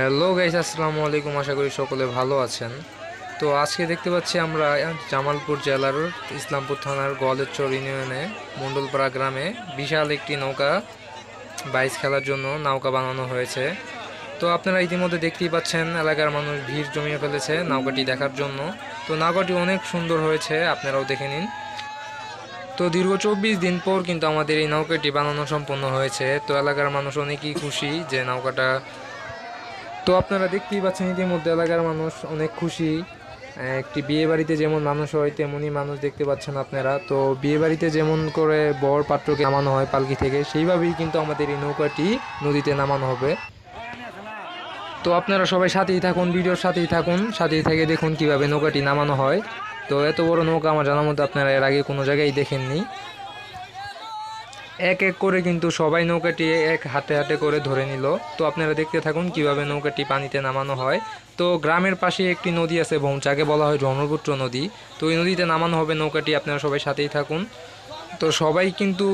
Hello guys, আসসালামু আলাইকুম। আশা করি সকলে ভালো আছেন। তো আজকে দেখতে পাচ্ছি আমরা জামালপুর জেলার ইসলামপুর থানার গোয়ালেরচর ইউনিয়নে মণ্ডলপাড়া গ্রামে বিশাল একটি নৌকা বাইচ খেলার জন্য নৌকা বানানো হয়েছে। তো আপনারা ইতিমধ্যে দেখতেই পাচ্ছেন এলাকার মানুষ ভিড় জমিয়ে ফেলেছে নৌকাটি দেখার জন্য। তো নৌকাটি অনেক সুন্দর হয়েছে, আপনারাও দেখে নিন। তো দীর্ঘ 24 দিন পর কিন্তু আমাদের এই নৌকাটি বানানো সম্পন্ন হয়েছে। তো এলাকার মানুষ অনেকই খুশি যে নৌকাটা, তো আপনারা দেখতেই পাচ্ছেন ইতিমধ্যে এলাকার মানুষ অনেক খুশি। একটি বিয়ে বাড়িতে যেমন মানুষ হয় তেমনই মানুষ দেখতে পাচ্ছেন আপনারা। তো বিয়ে বাড়িতে যেমন করে বর পাত্রকে নামানো হয় পালকি থেকে, সেইভাবেই কিন্তু আমাদের এই নৌকাটি নদীতে নামানো হবে। তো আপনারা সবাই সাথেই থাকুন, ভিডিওর সাথেই থাকুন, সাথেই থেকে দেখুন কিভাবে নৌকাটি নামানো হয়। তো এত বড় নৌকা আমার জানার মতো আপনারা এর আগে কোনো জায়গায় দেখেননি। এক এক করে কিন্তু সবাই নৌকাটি এক হাতে হাতে করে ধরে নিল। তো আপনারা দেখতে থাকুন কিভাবে নৌকাটি পানিতে নামানো হয়। তো গ্রামের পাশে একটি নদী আছে ভৌমচাকে বলা হয় ব্রহ্মপুত্র নদী। তো এই নদীতে নামানো হবে নৌকাটি, আপনারা সবাই সাথেই থাকুন। তো সবাই কিন্তু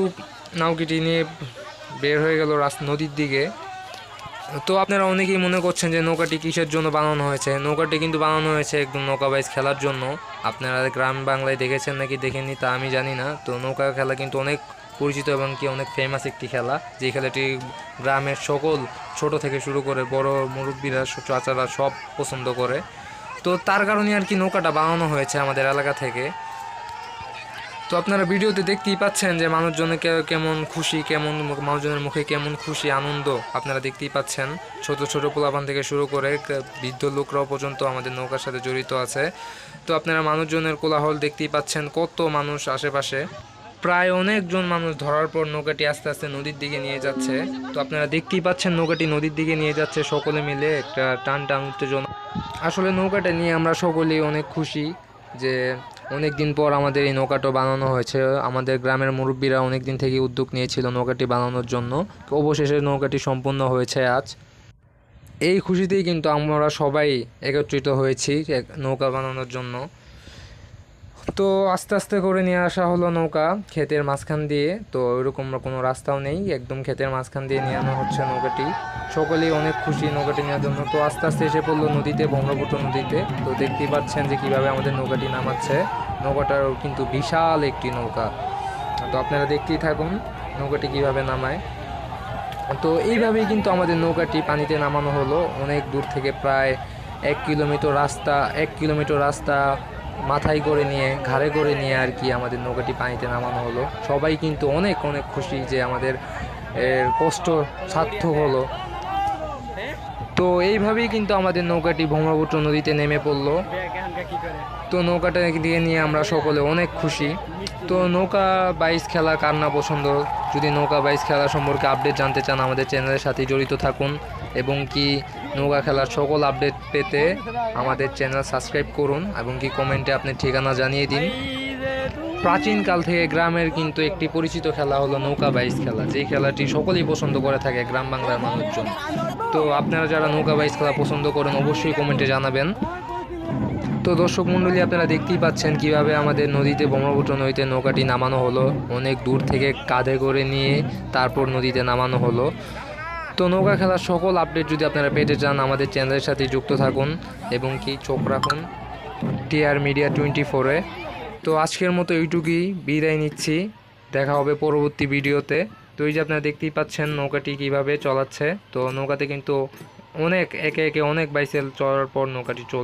নৌকাটি নিয়ে বের হয়ে গেল নদীর দিকে। তো আপনারা অনেকেই মনে করছেন যে নৌকাটি কিসের জন্য বানানো হয়েছে। নৌকাটি কিন্তু বানানো হয়েছে একদম নৌকাবাইজ খেলার জন্য। আপনারা গ্রাম বাংলায় দেখেছেন নাকি দেখেননি তা আমি জানি না। তো নৌকা খেলা কিন্তু অনেক পরিচিত এবং কি অনেক ফেমাস একটি খেলা, যে খেলাটি গ্রামের সকল ছোট থেকে শুরু করে বড় মুরব্বীরা চাচারা সব পছন্দ করে। তো তার কারণে আর কি নৌকাটা বানানো হয়েছে আমাদের এলাকা থেকে। তো আপনারা ভিডিওতে দেখতেই পাচ্ছেন যে মানুষজনের কেমন খুশি, কেমন মানুষজনের মুখে কেমন খুশি আনন্দ আপনারা দেখতেই পাচ্ছেন। ছোট ছোট পোলাপান থেকে শুরু করে বৃদ্ধ লোকরাও পর্যন্ত আমাদের নৌকার সাথে জড়িত আছে। তো আপনারা মানুষজনের কোলাহল দেখতেই পাচ্ছেন, কত মানুষ আশেপাশে। প্রায় অনেকজন মানুষ ধরার পর নৌকাটি আস্তে আস্তে নদীর দিকে নিয়ে যাচ্ছে। তো আপনারা দেখতেই পাচ্ছেন নৌকাটি নদীর দিকে নিয়ে যাচ্ছে, সকলে মিলে একটা টান টান উত্তেজনা। আসলে নৌকাটা নিয়ে আমরা সকলেই অনেক খুশি যে অনেক দিন পর আমাদের এই নৌকাটা বানানো হয়েছে। আমাদের গ্রামের মুরব্বীরা অনেক দিন থেকে উদ্যোগ নিয়েছিল নৌকাটি বানানোর জন্য। অবশেষে নৌকাটি সম্পূর্ণ হয়েছে আজ। এই খুশিতেই কিন্তু আমরা সবাই একত্রিত হয়েছি নৌকা বানানোর জন্য। তো আস্তে আস্তে করে নিয়ে আসা হলো নৌকা ক্ষেতের মাঝখান দিয়ে। তো ওইরকম কোনো রাস্তাও নেই, একদম ক্ষেতের মাঝখান দিয়ে নিয়ে আনা হচ্ছে নৌকাটি। সকলেই অনেক খুশি নৌকাটি নেওয়ার জন্য। তো আস্তে আস্তে এসে পড়লো নদীতে, ব্রহ্মপুত্র নদীতে। তো দেখতেই পাচ্ছেন যে কীভাবে আমাদের নৌকাটি নামাচ্ছে। নৌকাটার কিন্তু বিশাল একটি নৌকা। তো আপনারা দেখতেই থাকুন নৌকাটি কীভাবে নামায়। তো এইভাবেই কিন্তু আমাদের নৌকাটি পানিতে নামানো হলো অনেক দূর থেকে, প্রায় 1 কিলোমিটার রাস্তা মাথায় করে নিয়ে, ঘাড়ে করে নিয়ে আর কি আমাদের নৌকাটি পানিতে নামানো হলো। সবাই কিন্তু অনেক অনেক খুশি যে আমাদের কষ্ট সার্থক হলো। তো এইভাবেই কিন্তু আমাদের নৌকাটি ব্রহ্মপুত্র নদীতে নেমে পড়লো। তো নৌকাটা দিয়ে নিয়ে আমরা সকলে অনেক খুশি। তো নৌকা বাইচ খেলা কার না পছন্দ। যদি নৌকা বাইচ খেলা সম্পর্কে আপডেট জানতে চান আমাদের চ্যানেলের সাথে জড়িত থাকুন, এবং কি নৌকা খেলার সকল আপডেট পেতে আমাদের চ্যানেল সাবস্ক্রাইব করুন, এবং কি কমেন্টে আপনি ঠিকানা জানিয়ে দিন। প্রাচীনকাল থেকে গ্রামের কিন্তু একটি পরিচিত খেলা হলো নৌকা বাইচ খেলা, যেই খেলাটি সকলেই পছন্দ করে থাকে গ্রাম বাংলার মানুষজন। তো আপনারা যারা নৌকা বাইচ খেলা পছন্দ করেন অবশ্যই কমেন্টে জানাবেন। তো দর্শক মণ্ডলী, আপনারা দেখতেই পাচ্ছেন কিভাবে আমাদের নদীতে, ব্রহ্মপুত্র নদীতে নৌকাটি নামানো হলো। অনেক দূর থেকে কাঁধে করে নিয়ে তারপর নদীতে নামানো হলো। তো নৌকা খেলার সকল আপডেট যদি আপনারা পেতে চান আমাদের চ্যানেলের সাথে যুক্ত থাকুন, এবং কি চোখ রাখুন টিআর মিডিয়া 24-এ। তো আজকের মতো এইটুকুই, বিদায় নিচ্ছি। দেখা হবে পরবর্তী ভিডিওতে। তো এই যে আপনারা দেখতেই পাচ্ছেন নৌকাটি কিভাবে চলাচ্ছে। তো নৌকাতে কিন্তু অনেক একে একে অনেক বাইসেল চলার পর নৌকাটি চলছে।